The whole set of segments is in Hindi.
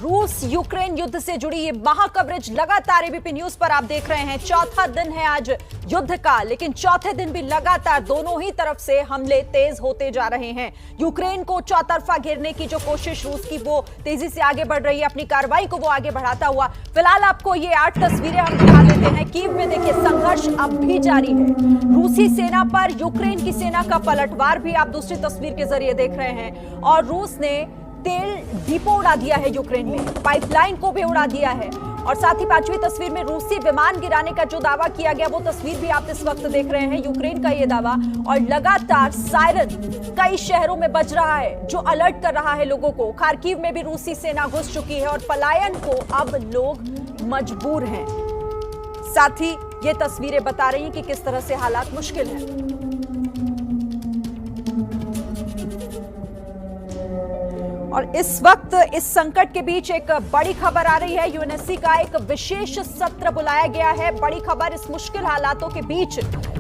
रूस यूक्रेन युद्ध से जुड़ी ये महा कवरेज लगातार एबीपी न्यूज पर आप देख रहे हैं। चौथा दिन है आज युद्ध का, लेकिन चौथे दिन भी लगातार दोनों ही तरफ से हमले तेज होते जा रहे हैं। यूक्रेन को चौतरफा घेरने की जो कोशिश रूस की वो तेजी से आगे बढ़ रही है, अपनी कार्रवाई को वो आगे बढ़ाता हुआ। फिलहाल आपको ये 8 तस्वीरें हम दिखा देते हैं। कीव में देखिए संघर्ष अब भी जारी है। रूसी सेना पर यूक्रेन की सेना का पलटवार भी आप दूसरी तस्वीर के जरिए देख रहे हैं। और रूस ने तेल डिपो उड़ा दिया है यूक्रेन में, पाइपलाइन को भी उड़ा दिया है। और साथ ही 5वीं तस्वीर में रूसी विमान गिराने का जो दावा किया गया वो तस्वीर भी आप इस वक्त देख रहे हैं, यूक्रेन का ये दावा। और लगातार सायरन कई शहरों में बज रहा है जो अलर्ट कर रहा है लोगों को। खार्किव में भी रूसी सेना घुस चुकी है और पलायन को अब लोग मजबूर हैं। साथ ही ये तस्वीरें बता रही हैं कि किस तरह से हालात मुश्किल हैं। और इस वक्त इस संकट के बीच एक बड़ी खबर आ रही है। यूएनएससी का एक विशेष सत्र बुलाया गया है। बड़ी खबर इस मुश्किल हालातों के बीच,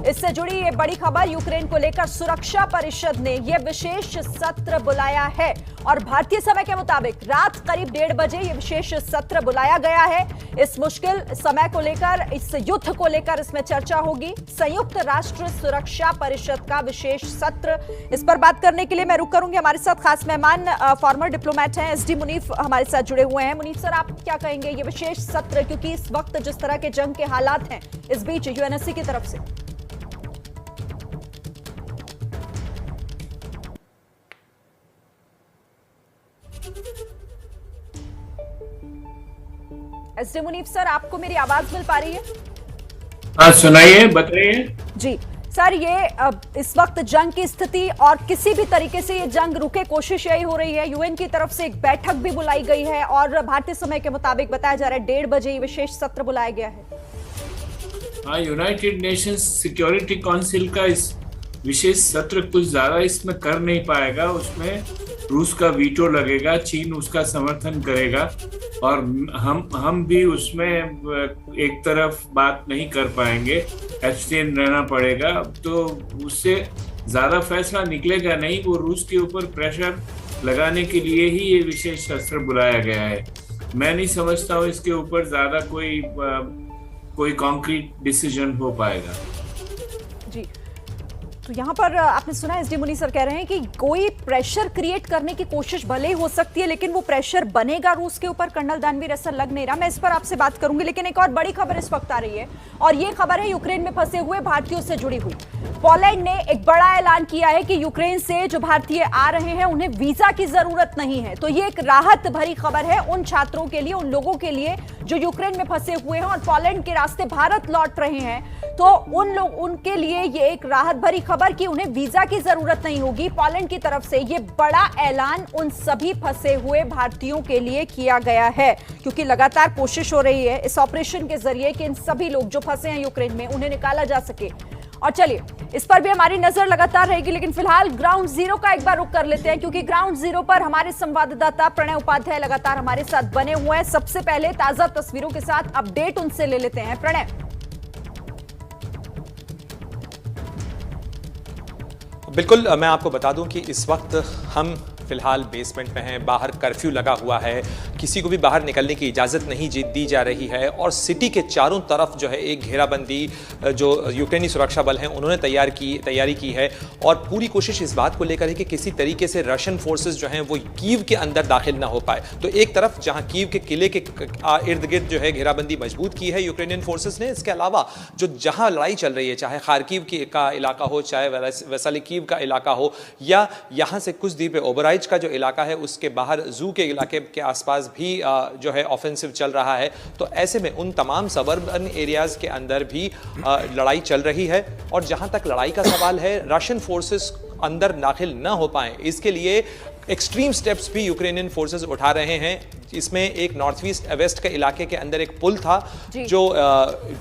इससे जुड़ी ये बड़ी खबर, यूक्रेन को लेकर सुरक्षा परिषद ने यह विशेष सत्र बुलाया है। और भारतीय समय के मुताबिक रात करीब 1:30 बजे यह विशेष सत्र बुलाया गया है। इस मुश्किल समय को लेकर, इस युद्ध को लेकर इसमें चर्चा होगी। संयुक्त राष्ट्र सुरक्षा परिषद का विशेष सत्र, इस पर बात करने के लिए मैं रुक करूंगी। हमारे साथ खास मेहमान फॉर्मर डिप्लोमेट हैं एसडी मुनीफ हमारे साथ जुड़े हुए हैं। मुनीफ सर, आप क्या कहेंगे ये विशेष सत्र, क्योंकि इस वक्त जिस तरह के जंग के हालात हैं इस बीच यूएनएससी की तरफ से? एसडी मुनीफ सर, आपको मेरी आवाज मिल पा रही है? हाँ, सुनाइए, बताइए जी सर। ये इस वक्त जंग की स्थिति और किसी भी तरीके से ये जंग रुके, कोशिश यही हो रही है। यूएन की तरफ से एक बैठक भी बुलाई गई है और भारतीय समय के मुताबिक बताया जा रहा है 1:30 बजे ये विशेष सत्र बुलाया गया है। हाँ, यूनाइटेड नेशंस सिक्योरिटी काउंसिल का इस विशेष सत्र कुछ ज्यादा इसमें कर नहीं पाएगा। उसमें रूस का वीटो लगेगा, चीन उसका समर्थन करेगा और हम भी उसमें एक तरफ बात नहीं कर पाएंगे, एब्स्टेन रहना पड़ेगा। तो उससे ज्यादा फैसला निकलेगा नहीं। वो रूस के ऊपर प्रेशर लगाने के लिए ही ये विशेष सत्र बुलाया गया है। मैं नहीं समझता हूँ इसके ऊपर ज्यादा कोई कॉन्क्रीट डिसीजन हो पाएगा। जी, तो यहाँ पर आपने सुना एसडी मुनी सर कह रहे हैं कि कोई प्रेशर क्रिएट करने की कोशिश भले ही हो सकती है, लेकिन वो प्रेशर बनेगा रूस के ऊपर कर्नल दानवीर ऐसा लग नहीं रहा। मैं इस पर आपसे बात करूंगी, लेकिन एक और बड़ी खबर इस वक्त आ रही है और ये खबर है यूक्रेन में फंसे हुए भारतीयों से जुड़ी हुई। पोलैंड ने एक बड़ा ऐलान किया है कि यूक्रेन से जो भारतीय आ रहे हैं उन्हें वीजा की जरूरत नहीं है। तो ये एक राहत भरी खबर है उन छात्रों के लिए, उन लोगों के लिए जो यूक्रेन में फंसे हुए हैं और पोलैंड के रास्ते भारत लौट रहे हैं। तो उनके लिए ये एक राहत भरी खबर कि उन्हें वीजा की जरूरत नहीं होगी। पोलैंड की तरफ से ये बड़ा ऐलान उन सभी फंसे हुए भारतीयों के लिए किया गया है, क्योंकि लगातार कोशिश हो रही है इस ऑपरेशन के जरिए कि इन सभी लोग जो फंसे हैं यूक्रेन में उन्हें निकाला जा सके। और चलिए, इस पर भी हमारी नजर लगातार रहेगी, लेकिन फिलहाल ग्राउंड जीरो का एक बार रुख कर लेते हैं, क्योंकि ग्राउंड जीरो पर हमारे संवाददाता प्रणय उपाध्याय लगातार हमारे साथ बने हुए हैं। सबसे पहले ताजा तस्वीरों के साथ अपडेट उनसे ले लेते हैं। प्रणय। बिल्कुल, मैं आपको बता दूं कि इस वक्त हम फिलहाल बेसमेंट में हैं। बाहर कर्फ्यू लगा हुआ है, किसी को भी बाहर निकलने की इजाज़त नहीं दी जा रही है और सिटी के चारों तरफ जो है एक घेराबंदी जो यूक्रेनी सुरक्षा बल हैं उन्होंने तैयारी की है। और पूरी कोशिश इस बात को लेकर है कि किसी तरीके से रशियन फोर्सेस जो हैं वो कीव के अंदर दाखिल ना हो पाए। तो एक तरफ जहां कीव के किले के इर्द गिर्द जो है घेराबंदी मजबूत की है यूक्रेनियन फोर्सेस ने, इसके अलावा जो जहां लड़ाई चल रही है, चाहे खार्किव का इलाका हो, चाहे वेसालिकीव का इलाका हो, या यहाँ से कुछ दूर पे ओबराइज का जो इलाका है उसके बाहर जू के इलाके के आसपास भी जो है ऑफेंसिव चल रहा है। तो ऐसे में उन तमाम सबर्बन एरियाज के अंदर भी लड़ाई चल रही है। और जहां तक लड़ाई का सवाल है, रशियन फोर्सेस अंदर दाखिल न हो पाए, इसके लिए एक्सट्रीम स्टेप्स भी यूक्रेनियन फोर्सेस उठा रहे हैं। इसमें एक नॉर्थ वेस्ट के इलाके के अंदर एक पुल था जो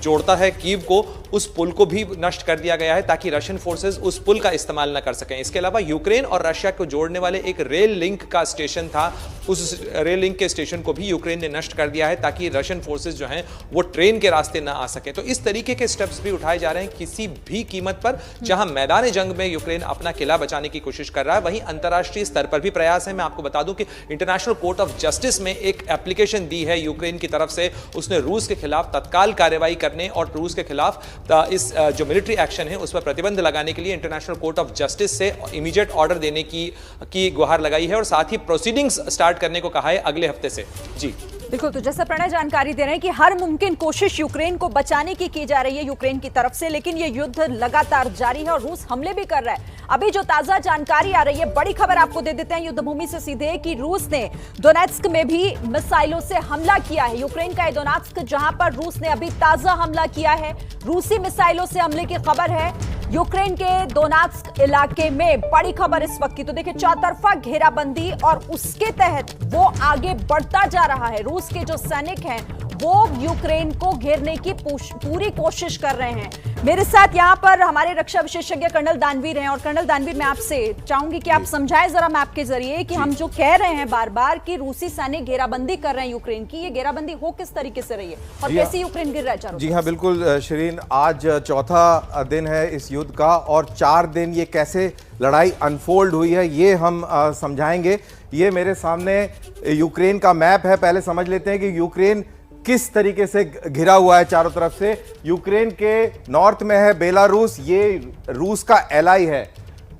जोड़ता है कीव को, उस पुल को भी नष्ट कर दिया गया है ताकि रशियन फोर्सेस उस पुल का इस्तेमाल न कर सकें। इसके अलावा यूक्रेन और रशिया को जोड़ने वाले एक रेल लिंक का स्टेशन था, उस रेल लिंक के स्टेशन को भी यूक्रेन ने नष्ट कर दिया है ताकि रशियन फोर्सेस जो हैं वो ट्रेन के रास्ते ना आ सके। तो इस तरीके के स्टेप्स भी उठाए जा रहे हैं किसी भी कीमत पर। जहां मैदान जंग में यूक्रेन अपना किला बचाने की कोशिश कर रहा है, वहीं अंतर्राष्ट्रीय स्तर पर भी प्रयास है। मैं आपको बता दूं कि इंटरनेशनल कोर्ट ऑफ जस्टिस में एक एप्लीकेशन दी है यूक्रेन की तरफ से, उसने रूस के खिलाफ तत्काल कार्रवाई करने और रूस के खिलाफ इस जो मिलिट्री एक्शन है उस पर प्रतिबंध लगाने के लिए इंटरनेशनल कोर्ट ऑफ जस्टिस से इमीडिएट ऑर्डर देने की गुहार लगाई है और साथ ही प्रोसीडिंग्स स्टार्ट करने को कहा है अगले हफ्ते से। जी बिल्कुल, तो जैसा प्रणय जानकारी दे रहे हैं कि हर मुमकिन कोशिश यूक्रेन को बचाने की जा रही है यूक्रेन की तरफ से, लेकिन ये युद्ध लगातार जारी है और रूस हमले भी कर रहा है। अभी जो ताजा जानकारी आ रही है, बड़ी खबर आपको दे देते हैं युद्धभूमि से सीधे, कि रूस ने डोनेट्स्क में भी मिसाइलों से हमला किया है। यूक्रेन का डोनेट्स्क जहां पर रूस ने अभी ताजा हमला किया है, रूसी मिसाइलों से हमले की खबर है यूक्रेन के डोनेट्स्क इलाके में। बड़ी खबर इस वक्त की, तो देखिए चौतरफा घेराबंदी और उसके तहत वो आगे बढ़ता जा रहा है। रूस के जो सैनिक हैं वो यूक्रेन को घेरने की पूरी कोशिश कर रहे हैं। मेरे साथ यहाँ पर हमारे रक्षा विशेषज्ञ कर्नल दानवीर हैं, और कर्नल दानवीर मैं आपसे चाहूंगी कि आप समझाएं जरा मैप के जरिए कि हम जो कह रहे हैं बार बार कि रूसी सैनिक घेराबंदी कर रहे हैं यूक्रेन की, ये घेराबंदी हो किस तरीके से रही है और कैसे यूक्रेन गिर रहा है चारों? जी हाँ बिल्कुल शिरीन, आज चौथा दिन है इस युद्ध का और 4 दिन ये कैसे लड़ाई अनफोल्ड हुई है ये हम समझाएंगे। ये मेरे सामने यूक्रेन का मैप है। पहले समझ लेते हैं कि यूक्रेन किस तरीके से घिरा हुआ है चारों तरफ से। यूक्रेन के नॉर्थ में है बेलारूस, ये रूस का एलाई है।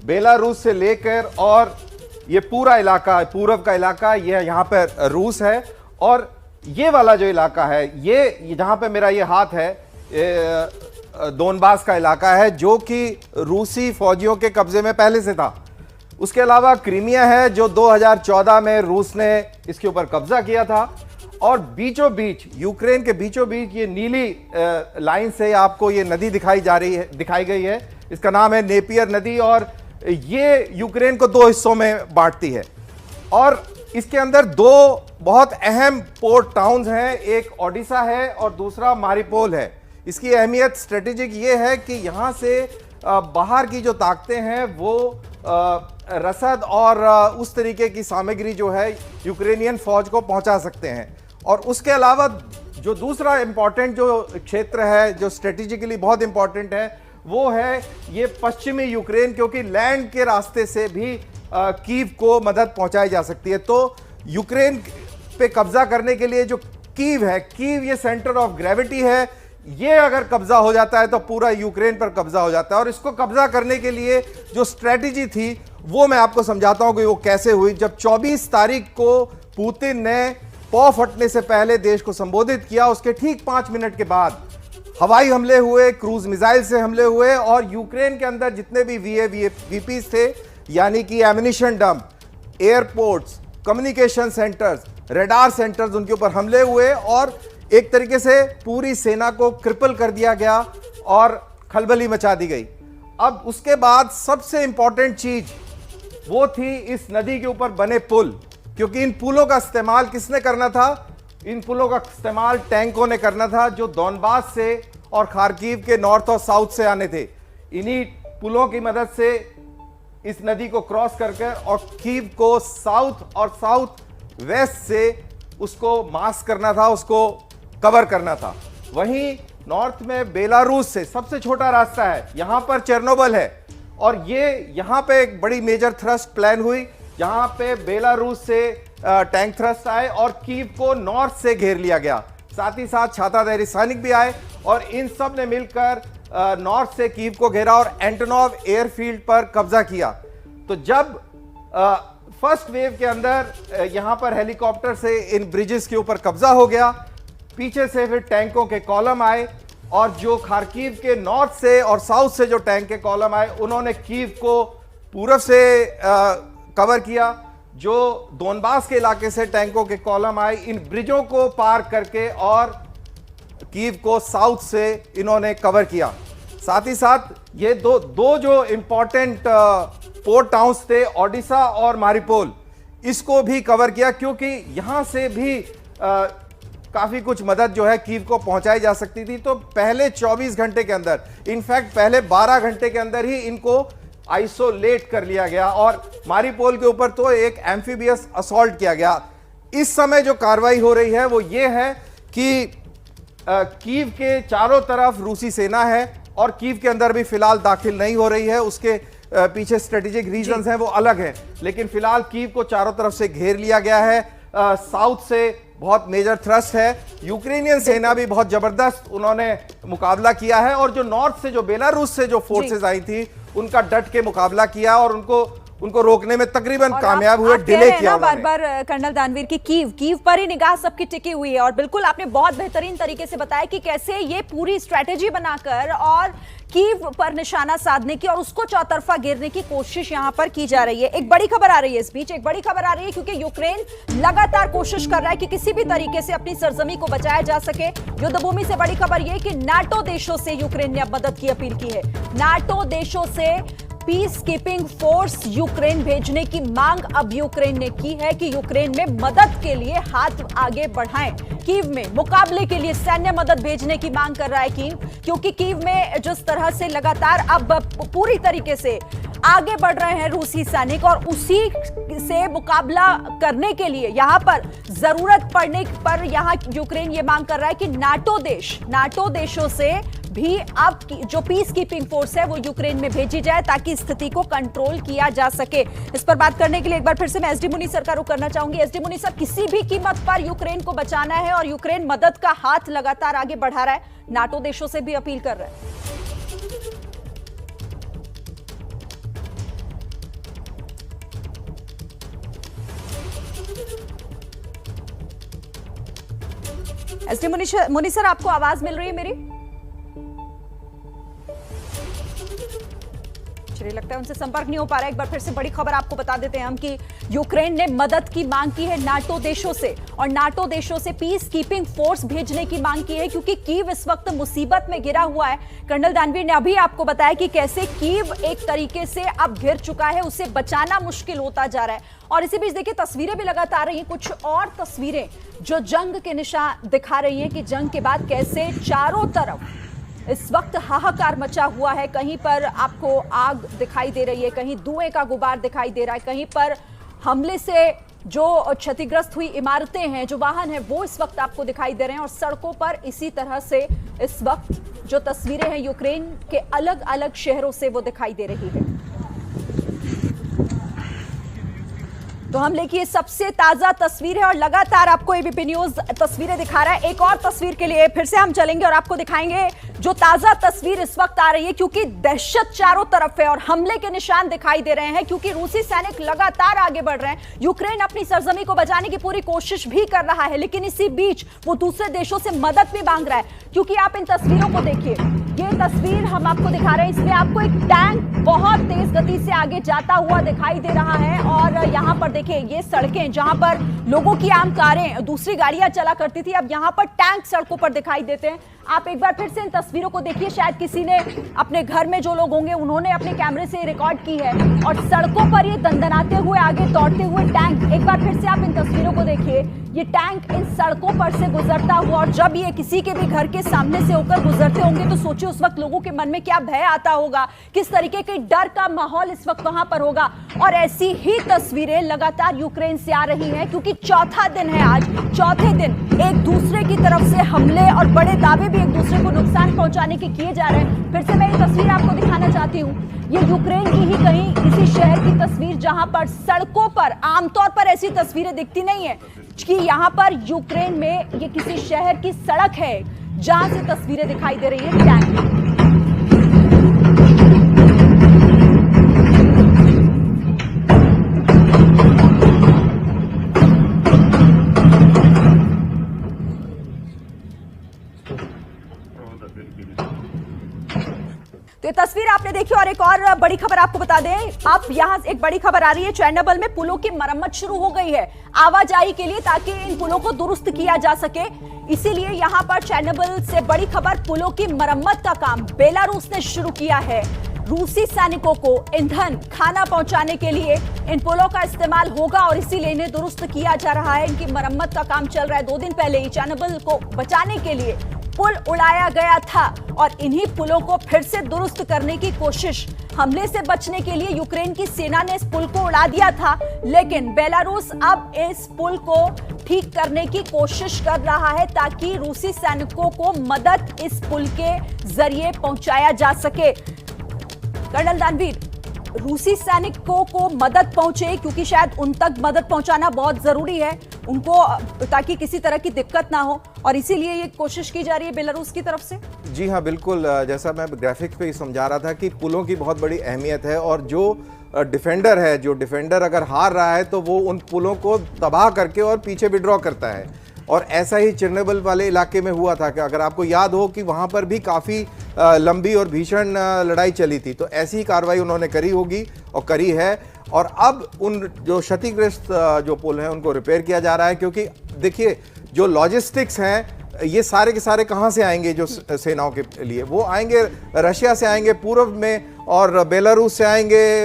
बेलारूस से लेकर और ये पूरा इलाका, पूर्व का इलाका, ये यहाँ पर रूस है। और ये वाला जो इलाका है, ये जहाँ पे मेरा ये हाथ है, दोनबास का इलाका है, जो कि रूसी फौजियों के कब्जे में पहले से था। उसके अलावा क्रीमिया है, जो 2014 में रूस ने इसके ऊपर कब्जा किया था। और बीचों बीच, यूक्रेन के बीचों बीच ये नीली लाइन से आपको ये नदी दिखाई गई है, इसका नाम है नेपियर नदी, और ये यूक्रेन को 2 हिस्सों में बांटती है। और इसके अंदर 2 बहुत अहम पोर्ट टाउन्स हैं, एक ओडिशा है और दूसरा मारिपोल है। इसकी अहमियत स्ट्रेटेजिक ये है कि यहाँ से बाहर की जो ताकतें हैं वो रसद और उस तरीके की सामग्री जो है यूक्रेनियन फौज को पहुंचा सकते हैं। और उसके अलावा जो दूसरा इंपॉर्टेंट जो क्षेत्र है, जो स्ट्रेटेजिकली बहुत इंपॉर्टेंट है, वो है ये पश्चिमी यूक्रेन, क्योंकि लैंड के रास्ते से भी कीव को मदद पहुंचाई जा सकती है। तो यूक्रेन पे कब्जा करने के लिए जो कीव है, कीव ये सेंटर ऑफ ग्रेविटी है, ये अगर कब्जा हो जाता है तो पूरा यूक्रेन पर कब्जा हो जाता है। और इसको कब्जा करने के लिए जो स्ट्रेटेजी थी वो मैं आपको समझाता हूं कि वो कैसे हुई। जब 24 तारीख को पुतिन ने पौ फटने से पहले देश को संबोधित किया, उसके ठीक 5 मिनट के बाद हवाई हमले हुए, क्रूज मिसाइल से हमले हुए, और यूक्रेन के अंदर जितने भी वीपीज थे, यानी कि ammunition dump, airports, communication centres, radar centres, उनके ऊपर हमले हुए और एक तरीके से पूरी सेना को क्रिपल कर दिया गया और खलबली मचा दी गई। अब उसके बाद सबसे इंपॉर्टेंट चीज वो थी इस नदी के ऊपर बने पुल, क्योंकि इन पुलों का इस्तेमाल किसने करना था? इन पुलों का इस्तेमाल टैंकों ने करना था, जो दोनबास से और खार्किव के नॉर्थ और साउथ से आने थे। इन्हीं पुलों की मदद से इस नदी को क्रॉस करके और कीव को साउथ और साउथ वेस्ट से उसको मास्क करना था, उसको कवर करना था। वहीं नॉर्थ में बेलारूस से सबसे छोटा रास्ता है, यहां पर चेर्नोबिल है, और ये यहां पे एक बड़ी मेजर थ्रस्ट प्लान हुई, जहां पे बेलारूस से टैंक थ्रस्ट आए और कीव को नॉर्थ से घेर लिया गया। साथ ही साथ छाताधारी सैनिक भी आए और इन सब ने मिलकर नॉर्थ से कीव को घेरा और एंटोनोव एयरफील्ड पर कब्जा किया। तो जब फर्स्ट वेव के अंदर यहां पर हेलीकॉप्टर से इन ब्रिजेस के ऊपर कब्जा हो गया, पीछे से फिर टैंकों के कॉलम आए, और जो खार्किव के नॉर्थ से और साउथ से जो टैंक के कॉलम आए, उन्होंने कीव को पूरब से कवर किया। जो दोनबास के इलाके से टैंकों के कॉलम आए, इन ब्रिजों को पार करके और कीव को साउथ से इन्होंने कवर किया। साथ ही साथ ये दो जो इंपॉर्टेंट पोर्ट टाउन्स थे, ओडिशा और मारिपोल, इसको भी कवर किया, क्योंकि यहां से भी काफी कुछ मदद जो है कीव को पहुंचाई जा सकती थी। तो पहले 24 घंटे के अंदर, इनफैक्ट पहले 12 घंटे के अंदर ही इनको आइसोलेट कर लिया गया और मारिपोल के ऊपर तो एक एम्फीबियस असॉल्ट किया गया। इस समय जो कार्रवाई हो रही है वो ये है कि कीव के चारों तरफ रूसी सेना है और कीव के अंदर भी फिलहाल दाखिल नहीं हो रही है। उसके पीछे स्ट्रेटेजिक रीजंस हैं, वो अलग हैं, लेकिन फिलहाल कीव को चारों तरफ से घेर लिया गया है। साउथ से बहुत मेजर थ्रस्ट है। यूक्रेनियन सेना भी बहुत जबरदस्त उन्होंने मुकाबला किया है, और जो नॉर्थ से, जो बेलारूस से जो फोर्सेस आई थी, उनका डट के मुकाबला किया और उनको रोकने में तकरीबन कामयाब हुए। डिले किया बार बार कर्नल दानवीर की कीव पर ही निगाह सबकी टिकी हुई है, और बिल्कुल आपने बहुत बेहतरीन तरीके से बताया कि कैसे ये पूरी स्ट्रेटेजी बनाकर और कीव पर निशाना साधने की और उसको चौतरफा घेरने की कोशिश यहां पर की जा रही है। एक बड़ी खबर आ रही है इस बीच, एक बड़ी खबर आ रही है क्योंकि यूक्रेन लगातार कोशिश कर रहा है कि किसी भी तरीके से अपनी सरजमी को बचाया जा सके। युद्धभूमि से बड़ी खबर यह कि नाटो देशों से यूक्रेन ने अब मदद की अपील की है। नाटो देशों से पीस कीपिंग फोर्स यूक्रेन भेजने की मांग अब यूक्रेन ने की है कि यूक्रेन में मदद के लिए हाथ आगे बढ़ाएं। कीव में मुकाबले के लिए सैन्य मदद भेजने की मांग कर रहा है कीव, क्योंकि कीव में जिस तरह से लगातार अब पूरी तरीके से आगे बढ़ रहे हैं रूसी सैनिक, और उसी से मुकाबला करने के लिए यहां पर जरूरत पड़ने पर यहां यूक्रेन ये मांग कर रहा है कि नाटो देशों से भी अब जो पीस कीपिंग फोर्स है वो यूक्रेन में भेजी जाए ताकि स्थिति को कंट्रोल किया जा सके। इस पर बात करने के लिए एक बार फिर से मैं एसडी मुनीसर का रुख करना चाहूंगी। एसडी मुनीसर, किसी भी कीमत पर यूक्रेन को बचाना है और यूक्रेन मदद का हाथ लगातार आगे बढ़ा रहा है, नाटो देशों से भी अपील कर रहा है। एसडी मुनीसर, आपको आवाज मिल रही है मेरी? चलिए, लगता है उनसे संपर्क नहीं हो पा रहा है। एक बार फिर से बड़ी खबर आपको बता देते हैं हम कि यूक्रेन ने मदद की मांग की है नाटो देशों से, और नाटो देशों से पीस कीपिंग फोर्स भेजने की मांग की है क्योंकि कीव इस वक्त मुसीबत में घिरा हुआ है। कर्नल दानवीर ने अभी आपको बताया कि कैसे कीव एक तरीके से अब घिर चुका है, उसे बचाना मुश्किल होता जा रहा है। और इसी बीच देखिए, तस्वीरें भी लगातार आ रही हैं, कुछ और तस्वीरें जो जंग के निशान दिखा रही हैं कि जंग के बाद कैसे चारों तरफ इस वक्त हाहाकार मचा हुआ है। कहीं पर आपको आग दिखाई दे रही है, कहीं धुएं का गुबार दिखाई दे रहा है, कहीं पर हमले से जो क्षतिग्रस्त हुई इमारतें हैं, जो वाहन हैं, वो इस वक्त आपको दिखाई दे रहे हैं। और सड़कों पर इसी तरह से इस वक्त जो तस्वीरें हैं यूक्रेन के अलग अलग शहरों से वो दिखाई दे रही है। तो हमले की सबसे ताजा तस्वीर है और लगातार आपको एबीपी न्यूज तस्वीरें दिखा रहा है। एक और तस्वीर के लिए फिर से हम चलेंगे और आपको दिखाएंगे जो ताजा तस्वीर इस वक्त आ रही है, क्योंकि दहशत चारों तरफ है और हमले के निशान दिखाई दे रहे हैं, क्योंकि रूसी सैनिक लगातार आगे बढ़ रहे हैं। यूक्रेन अपनी सरजमी को बचाने की पूरी कोशिश भी कर रहा है, लेकिन इसी बीच वो दूसरे देशों से मदद भी मांग रहा है। क्योंकि आप इन तस्वीरों को देखिए, ये तस्वीर हम आपको दिखा रहे हैं, इसमें आपको एक टैंक बहुत तेज गति से आगे जाता हुआ दिखाई दे रहा है। और यहाँ पर देखिए, ये सड़कें जहां पर लोगों की आम कारें, दूसरी गाड़ियां चला करती थी, अब यहाँ पर टैंक सड़कों पर दिखाई देते हैं। आप एक बार फिर से इन तस्वीरों को देखिए, शायद किसी ने अपने घर में जो लोग होंगे उन्होंने अपने कैमरे से रिकॉर्ड की है। और सड़कों पर ये दंदनाते हुए आगे दौड़ते हुए टैंक, एक बार फिर से आप इन तस्वीरों को देखिए, ये टैंक इन सड़कों पर से गुजरता हुआ, और जब ये किसी के भी घर के सामने से होकर गुजरते होंगे तो सोचिए उस वक्त लोगों के मन में क्या भय आता होगा, किस तरीके के डर का माहौल इस वक्त वहां पर होगा। और ऐसी ही तस्वीरें लगातार यूक्रेन से आ रही हैं, क्योंकि चौथा दिन है आज, चौथे दिन एक दूसरे की तरफ से हमले और बड़े दावे भी एक दूसरे को नुकसान पहुंचाने के किए जा रहे हैं। फिर से मैं ये तस्वीर आपको दिखाना चाहती हूँ, ये यूक्रेन की ही कहीं किसी शहर की तस्वीर, जहां पर सड़कों पर आमतौर पर ऐसी तस्वीरें दिखती नहीं है कि यहाँ पर यूक्रेन में ये किसी शहर की सड़क है जहां से तस्वीरें दिखाई दे रही है टैंक। तो ये तस्वीर आपने देखी। और एक और बड़ी खबर आपको बता दें, अब यहां एक बड़ी खबर आ रही है, चेरनोबिल में पुलों की मरम्मत शुरू हो गई है आवाजाही के लिए, ताकि इन पुलों को दुरुस्त किया जा सके। इसीलिए यहां पर चेरनोबिल से बड़ी खबर, पुलों की मरम्मत का काम बेलारूस ने शुरू किया है। रूसी सैनिकों को ईंधन, खाना पहुंचाने के लिए इन पुलों का इस्तेमाल होगा और इसीलिए इन्हें दुरुस्त किया जा रहा है। इनकी मरम्मत का काम चल रहा है। 2 दिन पहले ही चेरनोबिल को बचाने के लिए पुल उड़ाया गया था और इन्हीं पुलों को फिर से दुरुस्त करने की कोशिश, हमले से बचने के लिए यूक्रेन की सेना ने इस पुल को उड़ा दिया था, लेकिन बेलारूस अब इस पुल को ठीक करने की कोशिश कर रहा है ताकि रूसी सैनिकों को मदद इस पुल के जरिए पहुंचाया जा सके। कर्नल दानवीर, रूसी सैनिकों को मदद पहुंचे, क्योंकि शायद उन तक मदद पहुंचाना बहुत जरूरी है। उनको, ताकि किसी तरह की दिक्कत ना हो, और इसीलिए ये कोशिश की जा रही है बेलारूस की तरफ से। जी हाँ, बिल्कुल। जैसा मैं ग्राफिक्स पे ही समझा रहा था कि पुलों की बहुत बड़ी अहमियत है, और जो डिफेंडर है, जो डिफेंडर अगर हार रहा है तो वो उन पुलों को तबाह करके और पीछे विड्रॉ करता है। और ऐसा ही चिरनेबल वाले इलाके में हुआ था कि अगर आपको याद हो कि वहाँ पर भी काफ़ी लंबी और भीषण लड़ाई चली थी, तो ऐसी ही कार्रवाई उन्होंने करी होगी और करी है। और अब उन जो क्षतिग्रस्त जो पुल हैं उनको रिपेयर किया जा रहा है, क्योंकि देखिए जो लॉजिस्टिक्स हैं ये सारे के सारे कहाँ से आएंगे, जो सेनाओं के लिए वो आएंगे रशिया से आएंगे पूर्व में, और बेलारूस से आएंगे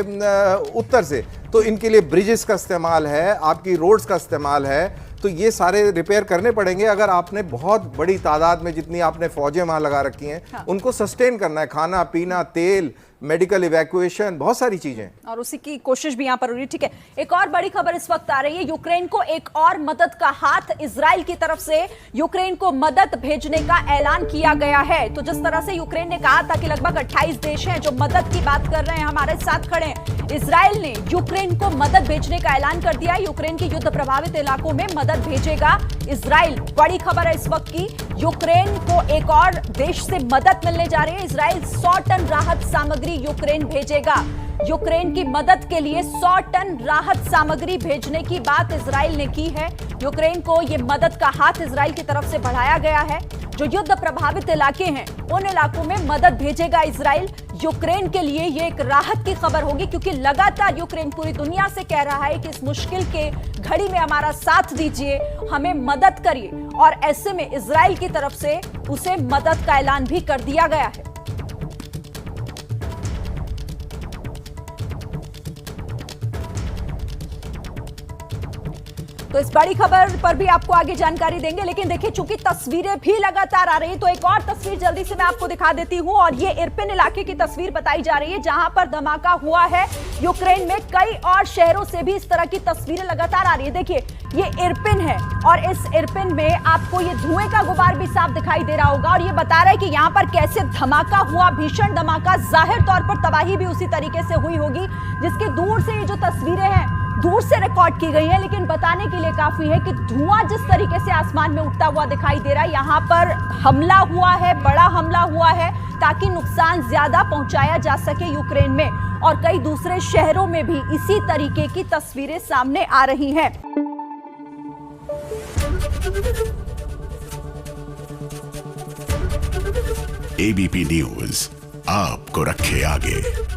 उत्तर से। तो इनके लिए ब्रिजेस का इस्तेमाल है, आपकी रोड्स का इस्तेमाल है, तो ये सारे रिपेयर करने पड़ेंगे। अगर आपने बहुत बड़ी तादाद में जितनी आपने फौजें वहां लगा रखी हैं, हाँ। उनको सस्टेन करना है, खाना पीना, तेल, मेडिकल इवैक्यूएशन, बहुत सारी चीजें, और उसी की कोशिश भी यहां पर हो रही है। ठीक है, एक और बड़ी खबर इस वक्त आ रही है, यूक्रेन को एक और मदद का हाथ इजराइल की तरफ से, यूक्रेन को मदद भेजने का ऐलान किया गया है। तो जिस तरह से यूक्रेन ने कहा था कि लगभग 28 देश हैं जो मदद की बात कर रहे हैं, हमारे साथ खड़े हैं, इजराइल ने यूक्रेन को मदद भेजने का ऐलान कर दिया। यूक्रेन के युद्ध प्रभावित इलाकों में मदद भेजेगा इजराइल। बड़ी खबर है इस वक्त की, यूक्रेन को एक और देश से मदद मिलने जा रही है। इजराइल 100 टन राहत सामग्री यूक्रेन भेजेगा। यूक्रेन की मदद के लिए 100 टन राहत सामग्री भेजने की बात इजराइल ने की है। यूक्रेन को यह मदद का हाथ इजराइल की तरफ से बढ़ाया गया है। जो युद्ध प्रभावित इलाके हैं उन इलाकों में मदद भेजेगा इजराइल। यूक्रेन के लिए यह एक राहत की खबर होगी, क्योंकि लगातार यूक्रेन पूरी दुनिया से कह रहा है कि इस मुश्किल के घड़ी में हमारा साथ दीजिए, हमें मदद करिए, और ऐसे में इजराइल की तरफ से उसे मदद का ऐलान भी कर दिया गया है। तो इस बड़ी खबर पर भी आपको आगे जानकारी देंगे, लेकिन देखिए चूंकि तस्वीरें भी लगातार आ रही है, तो एक और तस्वीर जल्दी से मैं आपको दिखा देती हूं। और ये इरपिन इलाके की तस्वीर बताई जा रही है, जहां पर धमाका हुआ है। यूक्रेन में कई और शहरों से भी इस तरह की तस्वीरें लगातार आ रही है। देखिए ये इरपिन है, और इस इरपिन में आपको ये धुएं का गुबार भी साफ दिखाई दे रहा होगा, और ये बता रहा है कि यहाँ पर कैसे धमाका हुआ, भीषण धमाका। जाहिर तौर पर तबाही भी उसी तरीके से हुई होगी, जिसके दूर से ये जो तस्वीरें हैं दूर से रिकॉर्ड की गई है, लेकिन बताने के लिए काफी है कि धुआं जिस तरीके से आसमान में उठता हुआ दिखाई दे रहा है, यहाँ पर हमला हुआ है, बड़ा हमला हुआ है, ताकि नुकसान ज्यादा पहुंचाया जा सके यूक्रेन में। और कई दूसरे शहरों में भी इसी तरीके की तस्वीरें सामने आ रही हैं। एबीपी न्यूज आपको रखे आगे।